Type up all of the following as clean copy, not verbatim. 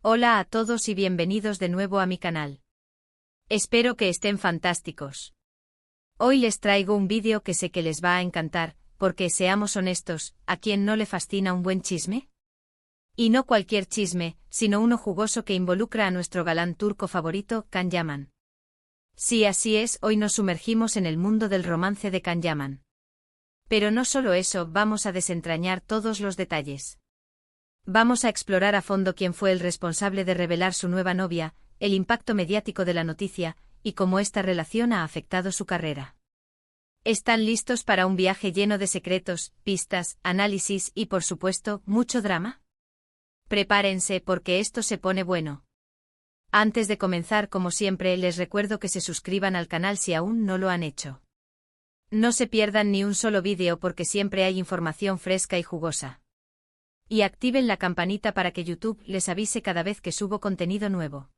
Hola a todos y bienvenidos de nuevo a mi canal. Espero que estén fantásticos. Hoy les traigo un vídeo que sé que les va a encantar, porque seamos honestos, ¿a quién no le fascina un buen chisme? Y no cualquier chisme, sino uno jugoso que involucra a nuestro galán turco favorito, Can Yaman. Sí, así es, hoy nos sumergimos en el mundo del romance de Can Yaman. Pero no solo eso, vamos a desentrañar todos los detalles. Vamos a explorar a fondo quién fue el responsable de revelar su nueva novia, el impacto mediático de la noticia, y cómo esta relación ha afectado su carrera. ¿Están listos para un viaje lleno de secretos, pistas, análisis y, por supuesto, mucho drama? Prepárense porque esto se pone bueno. Antes de comenzar, como siempre, les recuerdo que se suscriban al canal si aún no lo han hecho. No se pierdan ni un solo vídeo porque siempre hay información fresca y jugosa. Y activen la campanita para que YouTube les avise cada vez que subo contenido nuevo.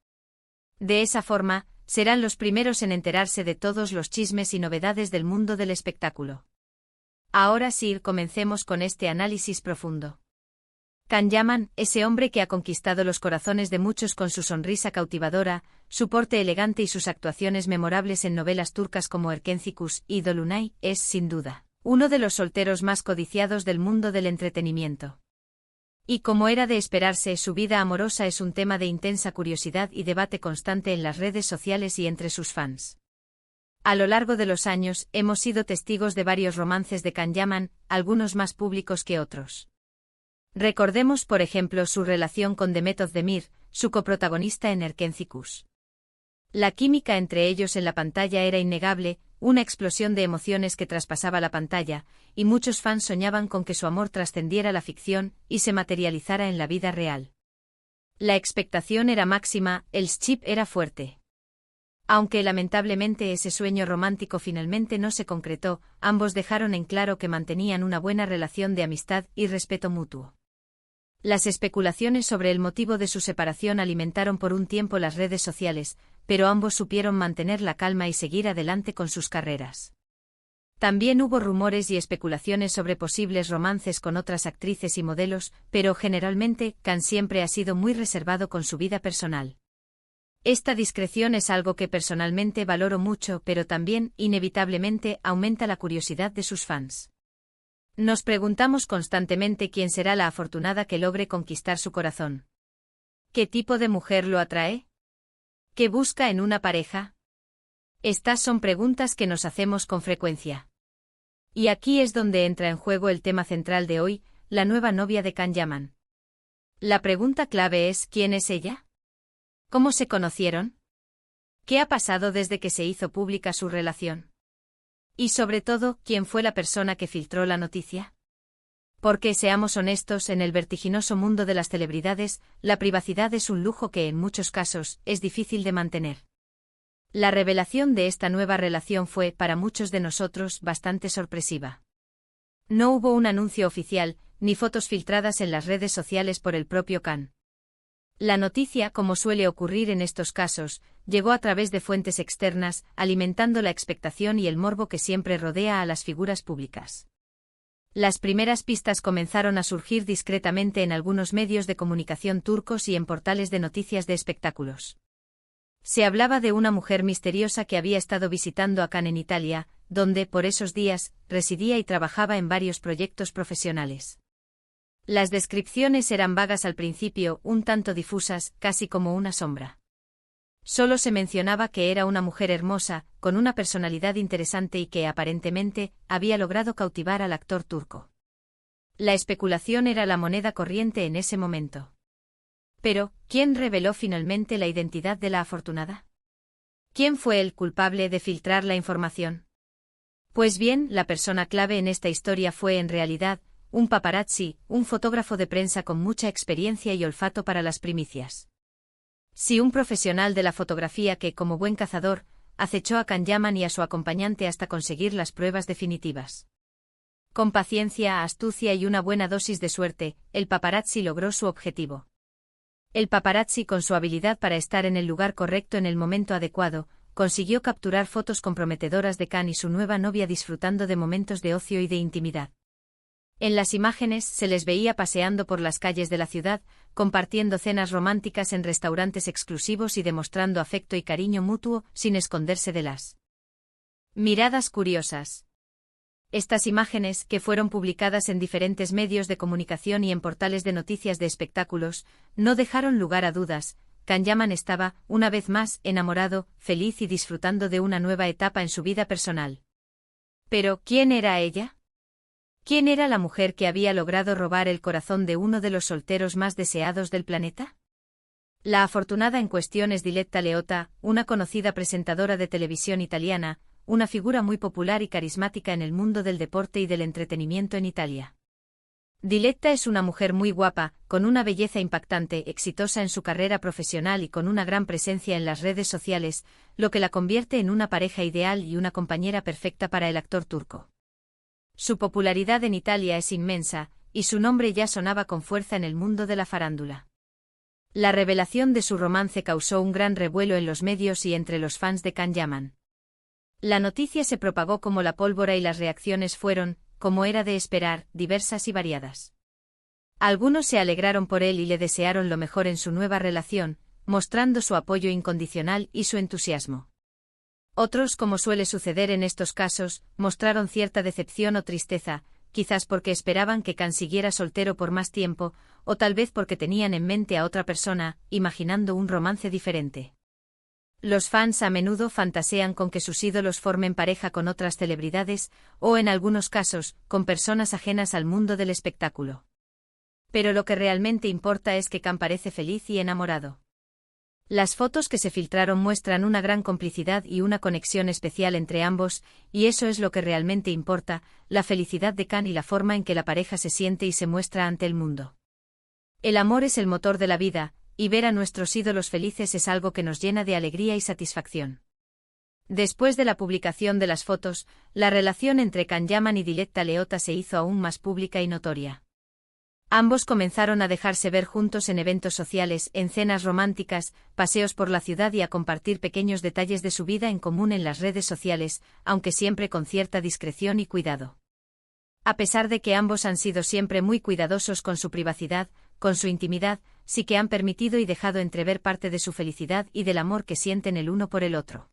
De esa forma, serán los primeros en enterarse de todos los chismes y novedades del mundo del espectáculo. Ahora sí, comencemos con este análisis profundo. Can Yaman, ese hombre que ha conquistado los corazones de muchos con su sonrisa cautivadora, su porte elegante y sus actuaciones memorables en novelas turcas como Erkencikus y Dolunay, es, sin duda, uno de los solteros más codiciados del mundo del entretenimiento. Y como era de esperarse, su vida amorosa es un tema de intensa curiosidad y debate constante en las redes sociales y entre sus fans. A lo largo de los años, hemos sido testigos de varios romances de Can Yaman, algunos más públicos que otros. Recordemos, por ejemplo, su relación con Demet Özdemir, su coprotagonista en Erkencikus. La química entre ellos en la pantalla era innegable, una explosión de emociones que traspasaba la pantalla, y muchos fans soñaban con que su amor trascendiera la ficción y se materializara en la vida real. La expectación era máxima, el ship era fuerte. Aunque lamentablemente ese sueño romántico finalmente no se concretó, ambos dejaron en claro que mantenían una buena relación de amistad y respeto mutuo. Las especulaciones sobre el motivo de su separación alimentaron por un tiempo las redes sociales, pero ambos supieron mantener la calma y seguir adelante con sus carreras. También hubo rumores y especulaciones sobre posibles romances con otras actrices y modelos, pero generalmente, Can siempre ha sido muy reservado con su vida personal. Esta discreción es algo que personalmente valoro mucho, pero también, inevitablemente, aumenta la curiosidad de sus fans. Nos preguntamos constantemente quién será la afortunada que logre conquistar su corazón. ¿Qué tipo de mujer lo atrae? ¿Qué busca en una pareja? Estas son preguntas que nos hacemos con frecuencia. Y aquí es donde entra en juego el tema central de hoy, la nueva novia de Can Yaman. La pregunta clave es, ¿quién es ella? ¿Cómo se conocieron? ¿Qué ha pasado desde que se hizo pública su relación? Y sobre todo, ¿quién fue la persona que filtró la noticia? Porque seamos honestos, en el vertiginoso mundo de las celebridades, la privacidad es un lujo que en muchos casos es difícil de mantener. La revelación de esta nueva relación fue, para muchos de nosotros, bastante sorpresiva. No hubo un anuncio oficial, ni fotos filtradas en las redes sociales por el propio Can. La noticia, como suele ocurrir en estos casos, llegó a través de fuentes externas, alimentando la expectación y el morbo que siempre rodea a las figuras públicas. Las primeras pistas comenzaron a surgir discretamente en algunos medios de comunicación turcos y en portales de noticias de espectáculos. Se hablaba de una mujer misteriosa que había estado visitando a Can en Italia, donde, por esos días, residía y trabajaba en varios proyectos profesionales. Las descripciones eran vagas al principio, un tanto difusas, casi como una sombra. Solo se mencionaba que era una mujer hermosa, con una personalidad interesante y que, aparentemente, había logrado cautivar al actor turco. La especulación era la moneda corriente en ese momento. Pero, ¿quién reveló finalmente la identidad de la afortunada? ¿Quién fue el culpable de filtrar la información? Pues bien, la persona clave en esta historia fue en realidad un paparazzi, un fotógrafo de prensa con mucha experiencia y olfato para las primicias. Sí, un profesional de la fotografía que, como buen cazador, acechó a Can Yaman y a su acompañante hasta conseguir las pruebas definitivas. Con paciencia, astucia y una buena dosis de suerte, el paparazzi logró su objetivo. El paparazzi, con su habilidad para estar en el lugar correcto en el momento adecuado, consiguió capturar fotos comprometedoras de Can y su nueva novia disfrutando de momentos de ocio y de intimidad. En las imágenes se les veía paseando por las calles de la ciudad, compartiendo cenas románticas en restaurantes exclusivos y demostrando afecto y cariño mutuo sin esconderse de las miradas curiosas. Estas imágenes, que fueron publicadas en diferentes medios de comunicación y en portales de noticias de espectáculos, no dejaron lugar a dudas. Can Yaman estaba, una vez más, enamorado, feliz y disfrutando de una nueva etapa en su vida personal. Pero, ¿quién era ella? ¿Quién era la mujer que había logrado robar el corazón de uno de los solteros más deseados del planeta? La afortunada en cuestión es Diletta Leotta, una conocida presentadora de televisión italiana, una figura muy popular y carismática en el mundo del deporte y del entretenimiento en Italia. Diletta es una mujer muy guapa, con una belleza impactante, exitosa en su carrera profesional y con una gran presencia en las redes sociales, lo que la convierte en una pareja ideal y una compañera perfecta para el actor turco. Su popularidad en Italia es inmensa, y su nombre ya sonaba con fuerza en el mundo de la farándula. La revelación de su romance causó un gran revuelo en los medios y entre los fans de Can Yaman. La noticia se propagó como la pólvora y las reacciones fueron, como era de esperar, diversas y variadas. Algunos se alegraron por él y le desearon lo mejor en su nueva relación, mostrando su apoyo incondicional y su entusiasmo. Otros, como suele suceder en estos casos, mostraron cierta decepción o tristeza, quizás porque esperaban que Can siguiera soltero por más tiempo, o tal vez porque tenían en mente a otra persona, imaginando un romance diferente. Los fans a menudo fantasean con que sus ídolos formen pareja con otras celebridades, o en algunos casos, con personas ajenas al mundo del espectáculo. Pero lo que realmente importa es que Can parece feliz y enamorado. Las fotos que se filtraron muestran una gran complicidad y una conexión especial entre ambos, y eso es lo que realmente importa, la felicidad de Can y la forma en que la pareja se siente y se muestra ante el mundo. El amor es el motor de la vida, y ver a nuestros ídolos felices es algo que nos llena de alegría y satisfacción. Después de la publicación de las fotos, la relación entre Can Yaman y Diletta Leotta se hizo aún más pública y notoria. Ambos comenzaron a dejarse ver juntos en eventos sociales, en cenas románticas, paseos por la ciudad y a compartir pequeños detalles de su vida en común en las redes sociales, aunque siempre con cierta discreción y cuidado. A pesar de que ambos han sido siempre muy cuidadosos con su privacidad, con su intimidad, sí que han permitido y dejado entrever parte de su felicidad y del amor que sienten el uno por el otro.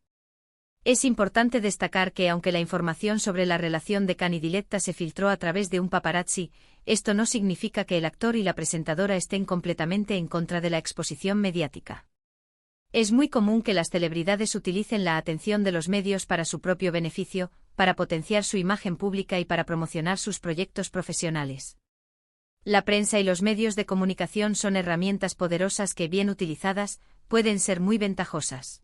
Es importante destacar que aunque la información sobre la relación de Can y Diletta se filtró a través de un paparazzi, esto no significa que el actor y la presentadora estén completamente en contra de la exposición mediática. Es muy común que las celebridades utilicen la atención de los medios para su propio beneficio, para potenciar su imagen pública y para promocionar sus proyectos profesionales. La prensa y los medios de comunicación son herramientas poderosas que, bien utilizadas, pueden ser muy ventajosas.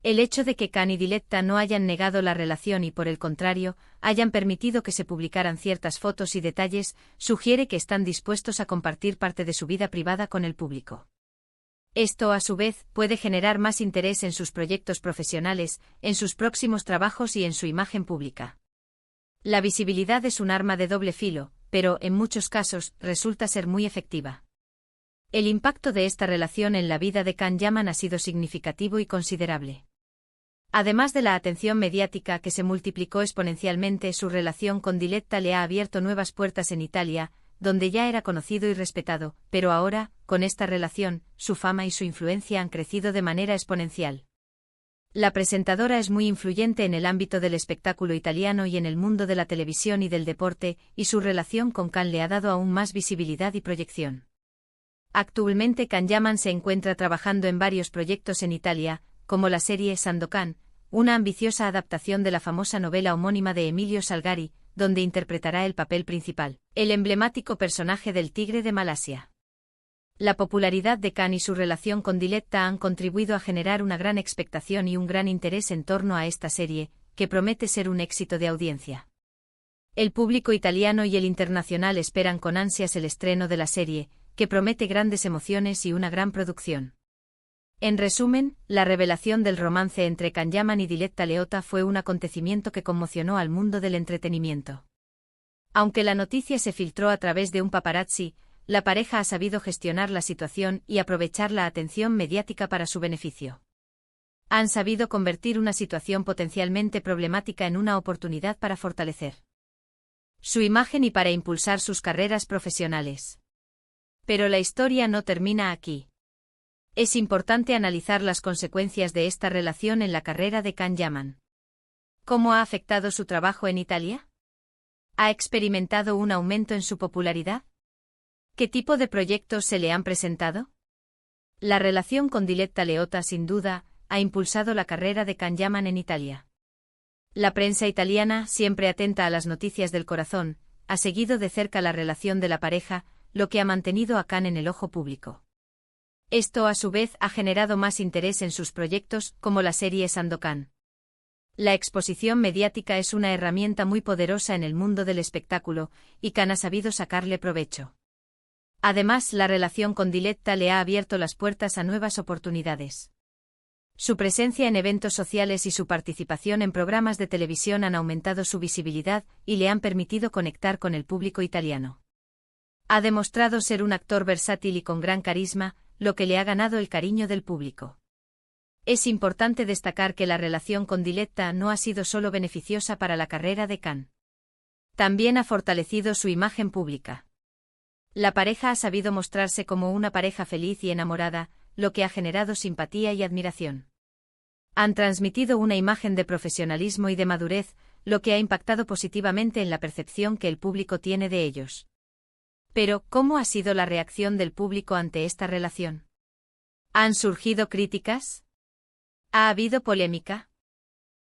El hecho de que Can y Diletta no hayan negado la relación y por el contrario, hayan permitido que se publicaran ciertas fotos y detalles, sugiere que están dispuestos a compartir parte de su vida privada con el público. Esto, a su vez, puede generar más interés en sus proyectos profesionales, en sus próximos trabajos y en su imagen pública. La visibilidad es un arma de doble filo, pero, en muchos casos, resulta ser muy efectiva. El impacto de esta relación en la vida de Can Yaman ha sido significativo y considerable. Además de la atención mediática que se multiplicó exponencialmente, su relación con Diletta le ha abierto nuevas puertas en Italia, donde ya era conocido y respetado, pero ahora, con esta relación, su fama y su influencia han crecido de manera exponencial. La presentadora es muy influyente en el ámbito del espectáculo italiano y en el mundo de la televisión y del deporte, y su relación con Can le ha dado aún más visibilidad y proyección. Actualmente Can Yaman se encuentra trabajando en varios proyectos en Italia, como la serie Sandokan, una ambiciosa adaptación de la famosa novela homónima de Emilio Salgari, donde interpretará el papel principal, el emblemático personaje del tigre de Malasia. La popularidad de Can y su relación con Diletta han contribuido a generar una gran expectación y un gran interés en torno a esta serie, que promete ser un éxito de audiencia. El público italiano y el internacional esperan con ansias el estreno de la serie, que promete grandes emociones y una gran producción. En resumen, la revelación del romance entre Can Yaman y Diletta Leotta fue un acontecimiento que conmocionó al mundo del entretenimiento. Aunque la noticia se filtró a través de un paparazzi, la pareja ha sabido gestionar la situación y aprovechar la atención mediática para su beneficio. Han sabido convertir una situación potencialmente problemática en una oportunidad para fortalecer su imagen y para impulsar sus carreras profesionales. Pero la historia no termina aquí. Es importante analizar las consecuencias de esta relación en la carrera de Can Yaman. ¿Cómo ha afectado su trabajo en Italia? ¿Ha experimentado un aumento en su popularidad? ¿Qué tipo de proyectos se le han presentado? La relación con Diletta Leotta, sin duda, ha impulsado la carrera de Can Yaman en Italia. La prensa italiana, siempre atenta a las noticias del corazón, ha seguido de cerca la relación de la pareja, lo que ha mantenido a Can en el ojo público. Esto, a su vez, ha generado más interés en sus proyectos, como la serie Sandokan. La exposición mediática es una herramienta muy poderosa en el mundo del espectáculo, y Can ha sabido sacarle provecho. Además, la relación con Diletta le ha abierto las puertas a nuevas oportunidades. Su presencia en eventos sociales y su participación en programas de televisión han aumentado su visibilidad y le han permitido conectar con el público italiano. Ha demostrado ser un actor versátil y con gran carisma, lo que le ha ganado el cariño del público. Es importante destacar que la relación con Diletta no ha sido solo beneficiosa para la carrera de Can. También ha fortalecido su imagen pública. La pareja ha sabido mostrarse como una pareja feliz y enamorada, lo que ha generado simpatía y admiración. Han transmitido una imagen de profesionalismo y de madurez, lo que ha impactado positivamente en la percepción que el público tiene de ellos. Pero, ¿cómo ha sido la reacción del público ante esta relación? ¿Han surgido críticas? ¿Ha habido polémica?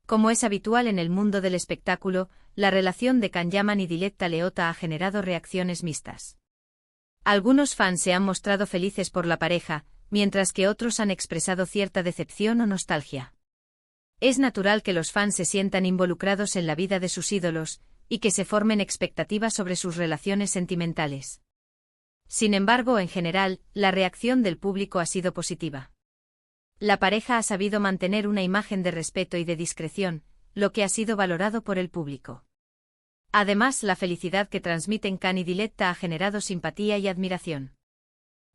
Como es habitual en el mundo del espectáculo, la relación de Can Yaman y Diletta Leotta ha generado reacciones mixtas. Algunos fans se han mostrado felices por la pareja, mientras que otros han expresado cierta decepción o nostalgia. Es natural que los fans se sientan involucrados en la vida de sus ídolos, y que se formen expectativas sobre sus relaciones sentimentales. Sin embargo, en general, la reacción del público ha sido positiva. La pareja ha sabido mantener una imagen de respeto y de discreción, lo que ha sido valorado por el público. Además, la felicidad que transmiten Can y Diletta ha generado simpatía y admiración.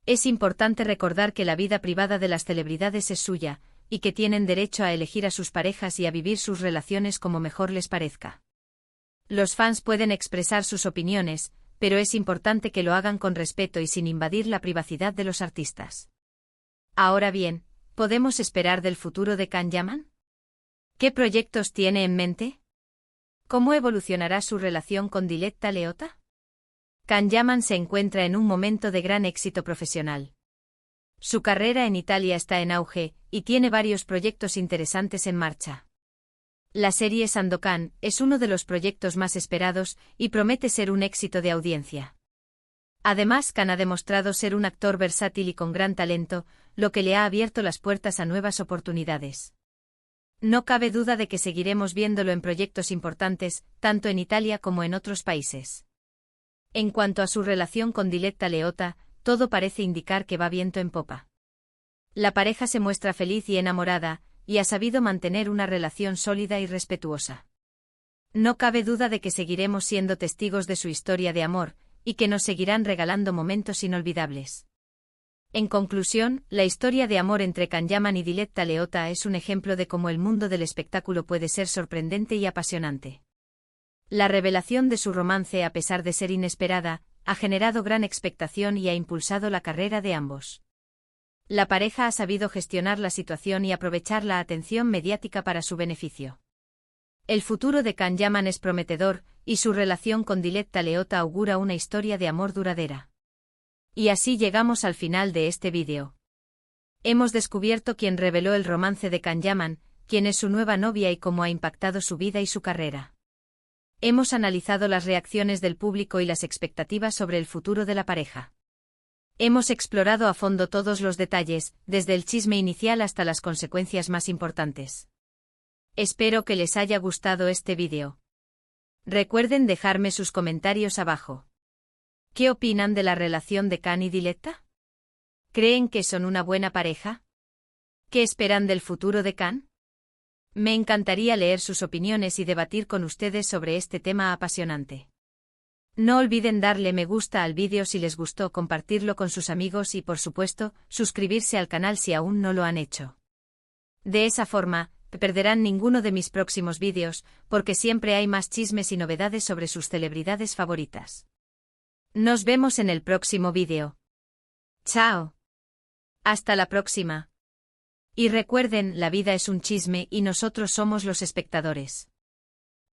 Es importante recordar que la vida privada de las celebridades es suya, y que tienen derecho a elegir a sus parejas y a vivir sus relaciones como mejor les parezca. Los fans pueden expresar sus opiniones, pero es importante que lo hagan con respeto y sin invadir la privacidad de los artistas. Ahora bien, ¿podemos esperar del futuro de Can Yaman? ¿Qué proyectos tiene en mente? ¿Cómo evolucionará su relación con Diletta Leotta? Can Yaman se encuentra en un momento de gran éxito profesional. Su carrera en Italia está en auge, y tiene varios proyectos interesantes en marcha. La serie Sandokan es uno de los proyectos más esperados, y promete ser un éxito de audiencia. Además, Can ha demostrado ser un actor versátil y con gran talento, lo que le ha abierto las puertas a nuevas oportunidades. No cabe duda de que seguiremos viéndolo en proyectos importantes, tanto en Italia como en otros países. En cuanto a su relación con Diletta Leotta, todo parece indicar que va viento en popa. La pareja se muestra feliz y enamorada, y ha sabido mantener una relación sólida y respetuosa. No cabe duda de que seguiremos siendo testigos de su historia de amor, y que nos seguirán regalando momentos inolvidables. En conclusión, la historia de amor entre Can Yaman y Diletta Leotta es un ejemplo de cómo el mundo del espectáculo puede ser sorprendente y apasionante. La revelación de su romance, a pesar de ser inesperada, ha generado gran expectación y ha impulsado la carrera de ambos. La pareja ha sabido gestionar la situación y aprovechar la atención mediática para su beneficio. El futuro de Can Yaman es prometedor, y su relación con Diletta Leotta augura una historia de amor duradera. Y así llegamos al final de este vídeo. Hemos descubierto quién reveló el romance de Can Yaman, quién es su nueva novia y cómo ha impactado su vida y su carrera. Hemos analizado las reacciones del público y las expectativas sobre el futuro de la pareja. Hemos explorado a fondo todos los detalles, desde el chisme inicial hasta las consecuencias más importantes. Espero que les haya gustado este vídeo. Recuerden dejarme sus comentarios abajo. ¿Qué opinan de la relación de Can y Diletta? ¿Creen que son una buena pareja? ¿Qué esperan del futuro de Can? Me encantaría leer sus opiniones y debatir con ustedes sobre este tema apasionante. No olviden darle me gusta al vídeo si les gustó, compartirlo con sus amigos y, por supuesto, suscribirse al canal si aún no lo han hecho. De esa forma, perderán ninguno de mis próximos vídeos, porque siempre hay más chismes y novedades sobre sus celebridades favoritas. Nos vemos en el próximo vídeo. Chao. Hasta la próxima. Y recuerden, la vida es un chisme y nosotros somos los espectadores.